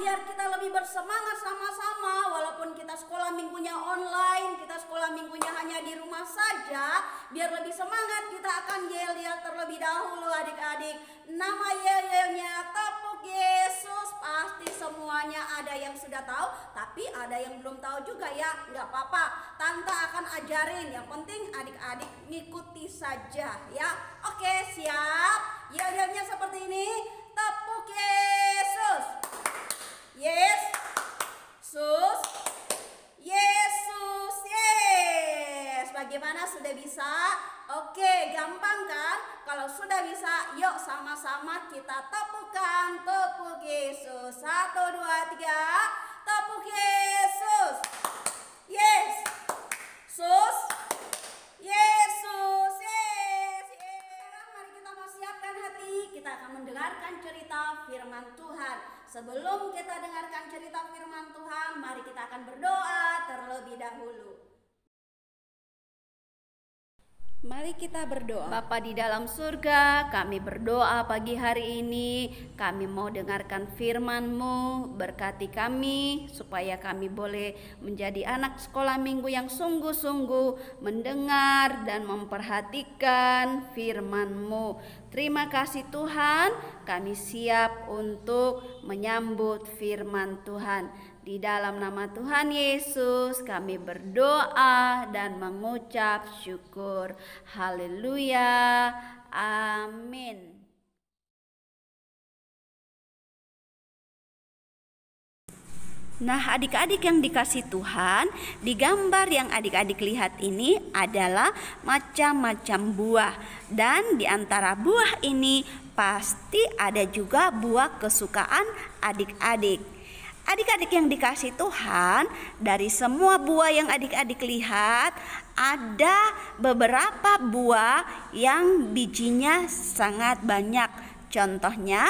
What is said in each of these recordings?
biar kita lebih bersemangat sama-sama. Walaupun kita sekolah minggunya online, kita sekolah minggunya hanya di rumah saja, biar lebih semangat kita akan yel-yel terlebih dahulu adik-adik. Nama yel-yelnya tepuk Yesus. Pasti semuanya ada yang sudah tahu, tapi ada yang belum tahu juga ya. Nggak apa-apa, Tante akan ajarin. Yang penting adik-adik ngikuti saja ya. Oke, siap? Yel-yelnya seperti ini. Tepuk Yesus. Yes. Sus. Yesus. Yes. Bagaimana, sudah bisa? Oke, gampang kan? Kalau sudah bisa, yuk sama-sama kita tepukan. Tepuk Yesus. 1, 2, 3. Tepuk Yesus. Yes. Sus. Yesus. Yes. Sekarang mari kita mau siapkan hati. Kita akan mendengarkan cerita firman Tuhan. Sebelum kita dengarkan cerita firman Tuhan, mari kita akan berdoa terlebih dahulu. Mari kita berdoa. Bapa di dalam surga, kami berdoa pagi hari ini. Kami mau dengarkan firman-Mu. Berkati kami supaya kami boleh menjadi anak sekolah minggu yang sungguh-sungguh mendengar dan memperhatikan firman-Mu. Terima kasih Tuhan, kami siap untuk menyambut firman Tuhan. Di dalam nama Tuhan Yesus kami berdoa dan mengucap syukur. Haleluya. Amin. Nah, adik-adik yang dikasih Tuhan, di gambar yang adik-adik lihat ini adalah macam-macam buah. Dan di antara buah ini pasti ada juga buah kesukaan adik-adik. Adik-adik yang dikasih Tuhan, dari semua buah yang adik-adik lihat, ada beberapa buah yang bijinya sangat banyak. Contohnya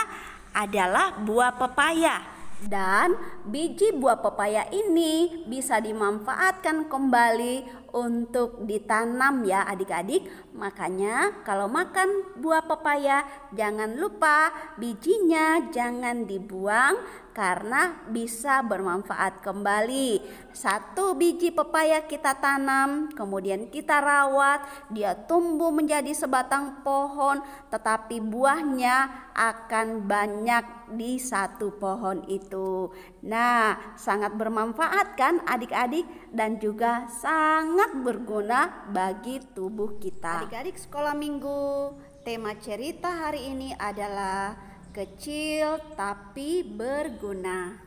adalah buah pepaya. Dan biji buah pepaya ini bisa dimanfaatkan kembali untuk ditanam ya adik-adik. Makanya kalau makan buah pepaya jangan lupa bijinya jangan dibuang karena bisa bermanfaat kembali. Satu biji pepaya kita tanam, kemudian kita rawat, dia tumbuh menjadi sebatang pohon, tetapi buahnya akan banyak di satu pohon itu. Nah, sangat bermanfaat kan adik-adik dan juga sangat berguna bagi tubuh kita. Adik-adik sekolah minggu, tema cerita hari ini adalah kecil tapi berguna.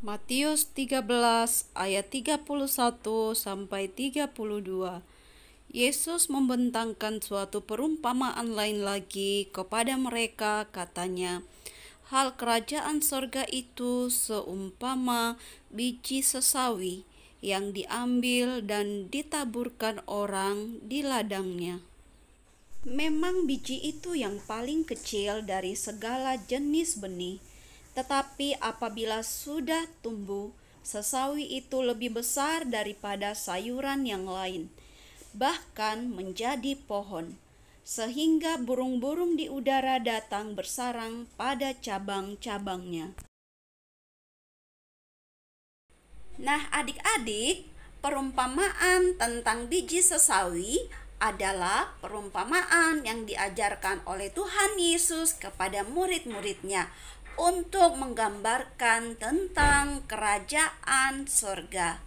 Matius 13 ayat 31 sampai 32. Yesus membentangkan suatu perumpamaan lain lagi kepada mereka, katanya, hal kerajaan sorga itu seumpama biji sesawi yang diambil dan ditaburkan orang di ladangnya. Memang biji itu yang paling kecil dari segala jenis benih, tetapi apabila sudah tumbuh, sesawi itu lebih besar daripada sayuran yang lain, bahkan menjadi pohon, sehingga burung-burung di udara datang bersarang pada cabang-cabangnya. Nah, adik-adik, perumpamaan tentang biji sesawi adalah perumpamaan yang diajarkan oleh Tuhan Yesus kepada murid-muridnya untuk menggambarkan tentang kerajaan sorga.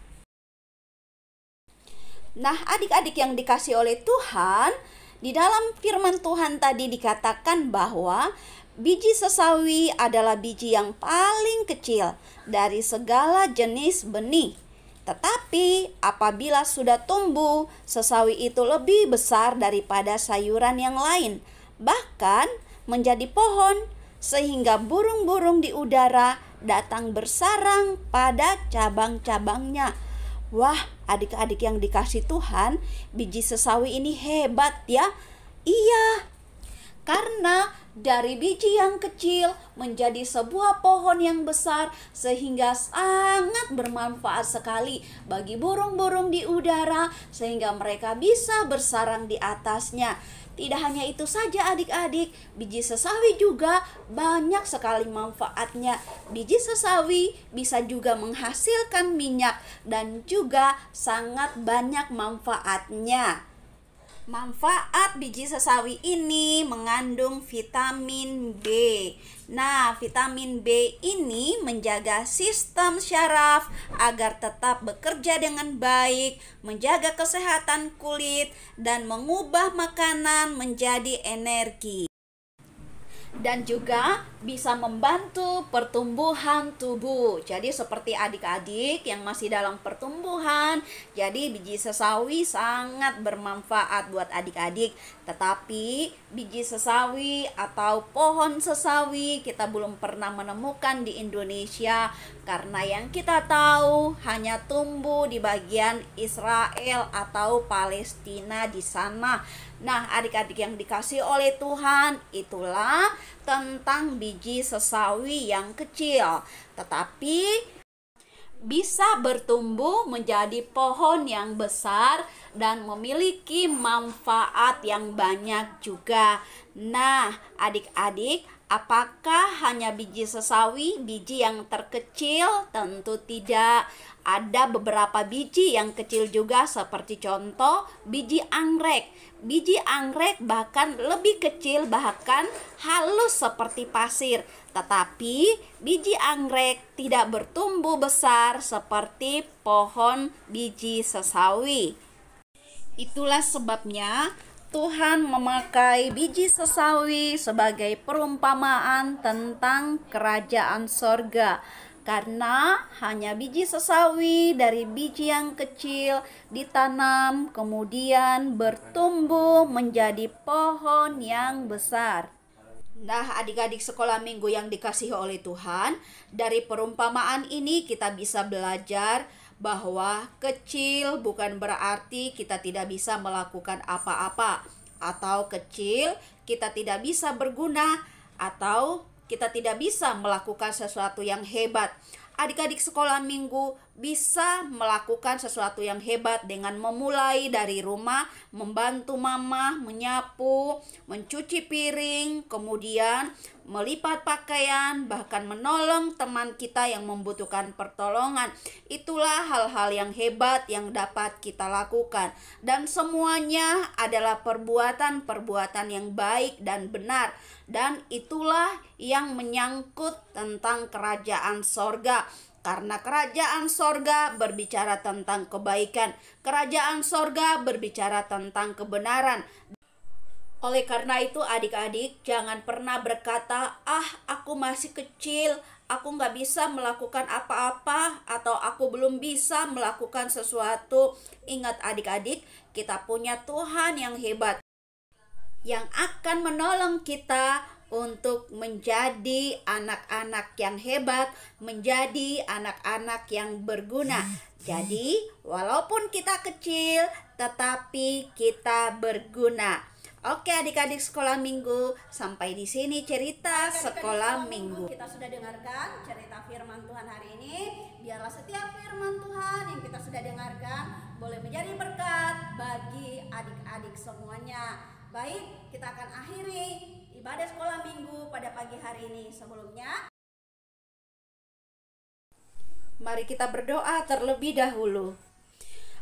Nah, adik-adik yang dikasih oleh Tuhan, di dalam firman Tuhan tadi dikatakan bahwa biji sesawi adalah biji yang paling kecil dari segala jenis benih. Tetapi apabila sudah tumbuh, sesawi itu lebih besar daripada sayuran yang lain, bahkan menjadi pohon, sehingga burung-burung di udara datang bersarang pada cabang-cabangnya. Wah, adik-adik yang dikasih Tuhan, biji sesawi ini hebat ya. Iya, karena dari biji yang kecil menjadi sebuah pohon yang besar, sehingga sangat bermanfaat sekali bagi burung-burung di udara, sehingga mereka bisa bersarang di atasnya. Tidak hanya itu saja adik-adik, biji sesawi juga banyak sekali manfaatnya. Biji sesawi bisa juga menghasilkan minyak dan juga sangat banyak manfaatnya. Manfaat biji sesawi ini mengandung vitamin B. Nah, vitamin B ini menjaga sistem syaraf agar tetap bekerja dengan baik, menjaga kesehatan kulit, dan mengubah makanan menjadi energi. Dan juga bisa membantu pertumbuhan tubuh. Jadi seperti adik-adik yang masih dalam pertumbuhan, jadi biji sesawi sangat bermanfaat buat adik-adik. Tetapi biji sesawi atau pohon sesawi kita belum pernah menemukan di Indonesia, karena yang kita tahu hanya tumbuh di bagian Israel atau Palestina di sana. Nah, adik-adik yang dikasih oleh Tuhan, itulah tentang biji sesawi yang kecil, tetapi bisa bertumbuh menjadi pohon yang besar dan memiliki manfaat yang banyak juga. Nah, adik-adik, apakah hanya biji sesawi, biji yang terkecil? Tentu tidak. Ada beberapa biji yang kecil juga, seperti contoh biji anggrek. Biji anggrek bahkan lebih kecil, bahkan halus seperti pasir. Tetapi biji anggrek tidak bertumbuh besar seperti pohon biji sesawi. Itulah sebabnya Tuhan memakai biji sesawi sebagai perumpamaan tentang kerajaan sorga. Karena hanya biji sesawi dari biji yang kecil ditanam, kemudian bertumbuh menjadi pohon yang besar. Nah, adik-adik sekolah minggu yang dikasihi oleh Tuhan, dari perumpamaan ini kita bisa belajar bahwa kecil bukan berarti kita tidak bisa melakukan apa-apa, atau kecil kita tidak bisa berguna, atau kita tidak bisa melakukan sesuatu yang hebat. Adik-adik sekolah minggu bisa melakukan sesuatu yang hebat dengan memulai dari rumah, membantu mama, menyapu, mencuci piring, kemudian melipat pakaian, bahkan menolong teman kita yang membutuhkan pertolongan. Itulah hal-hal yang hebat yang dapat kita lakukan. Dan semuanya adalah perbuatan-perbuatan yang baik dan benar. Dan itulah yang menyangkut tentang kerajaan sorga. Karena kerajaan sorga berbicara tentang kebaikan. Kerajaan sorga berbicara tentang kebenaran. Oleh karena itu adik-adik jangan pernah berkata, aku masih kecil, aku gak bisa melakukan apa-apa, atau aku belum bisa melakukan sesuatu. Ingat adik-adik, kita punya Tuhan yang hebat, yang akan menolong kita untuk menjadi anak-anak yang hebat, menjadi anak-anak yang berguna. Jadi, walaupun kita kecil, tetapi kita berguna. Oke adik-adik sekolah minggu, sampai di sini cerita sekolah minggu. Kita sudah dengarkan cerita firman Tuhan hari ini. Biarlah setiap firman Tuhan yang kita sudah dengarkan boleh menjadi berkat bagi adik-adik semuanya. Baik, kita akan akhiri ibadah sekolah minggu pada pagi hari ini. Sebelumnya, mari kita berdoa terlebih dahulu.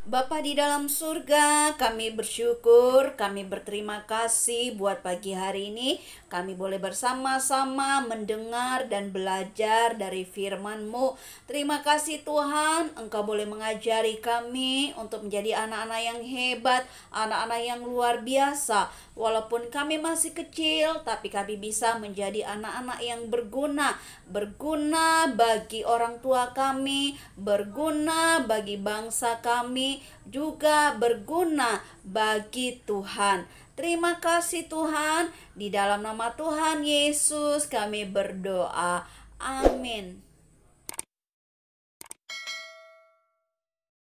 Bapa di dalam surga, kami bersyukur, kami berterima kasih buat pagi hari ini. Kami boleh bersama-sama mendengar dan belajar dari firman-Mu. Terima kasih Tuhan, Engkau boleh mengajari kami untuk menjadi anak-anak yang hebat, anak-anak yang luar biasa. Walaupun kami masih kecil, tapi kami bisa menjadi anak-anak yang berguna. Berguna bagi orang tua kami, berguna bagi bangsa kami, juga berguna bagi Tuhan. Terima kasih Tuhan, di dalam nama Tuhan Yesus kami berdoa. Amin.